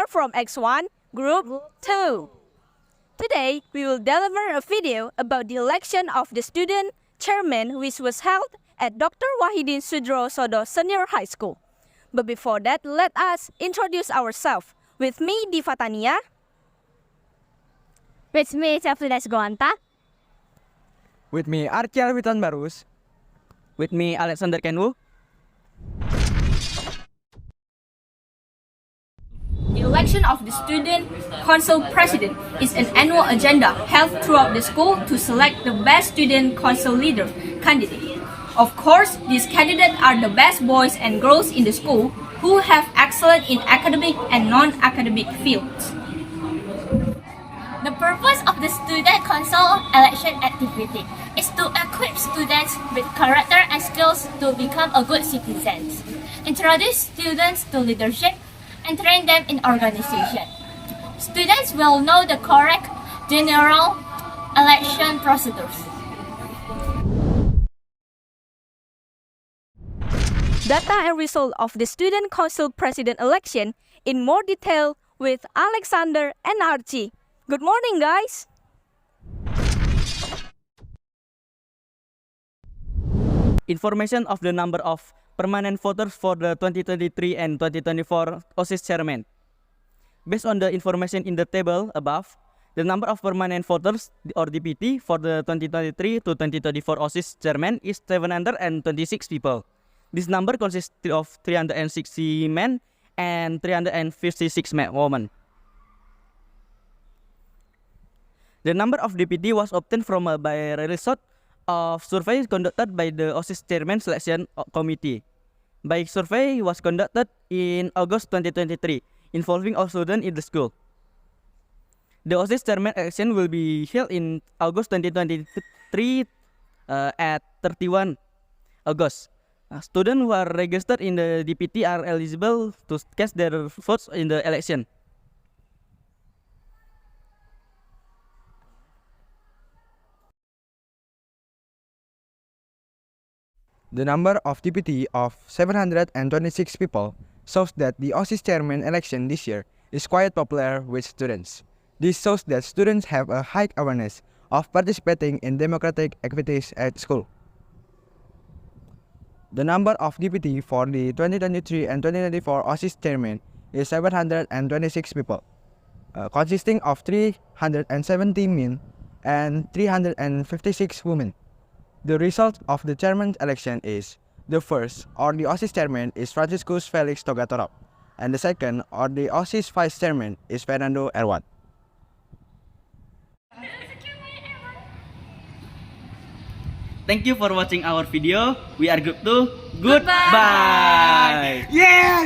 from X-1, Group 2. Today, we will deliver a video about the election of the student chairman which was held at Dr. Wahidin Sudrosodo Senior High School. But before that, let us introduce ourselves. With me, Diva Tania. With me, Safrida Goanta. With me, Archel Witan Barus. With me, Alexander Kenwu. The election of the Student Council President is an annual agenda held throughout the school to select the best Student Council leader candidate. Of course, these candidates are the best boys and girls in the school who have excelled in academic and non-academic fields. The purpose of the Student Council election activity is to equip students with character and skills to become a good citizens, introduce students to leadership, and train them in organization. Students will know the correct general election procedures. Data and result of the Student Council President election in more detail with Alexander and Archie. Good morning, guys! Information of the number of permanent voters for the 2023 and 2024 OSIS chairman. Based on the information in the table above, the number of permanent voters or DPT for the 2023 to 2024 OSIS chairman is 726 people. This number consists of 360 men and 356 women. The number of DPT was obtained from by a result of survey conducted by the OSIS Chairman Selection Committee. By survey was conducted in August 2023, involving all students in the school. The OSIS Chairman election will be held in August 2023 at 31 August. Students who are registered in the DPT are eligible to cast their votes in the election. The number of DPT of 726 people shows that the OSIS chairman election this year is quite popular with students. This shows that students have a high awareness of participating in democratic activities at school. The number of DPT for the 2023 and 2024 OSIS chairman is 726 people, consisting of 370 men and 356 women. The result of the chairman's election is: the first, or the OSIS chairman, is Franciscus Felix Togatorop, and the second, or the OSIS vice chairman, is Fernando Erwan. Thank you for watching our video. We are Group 2. Goodbye! Yeah!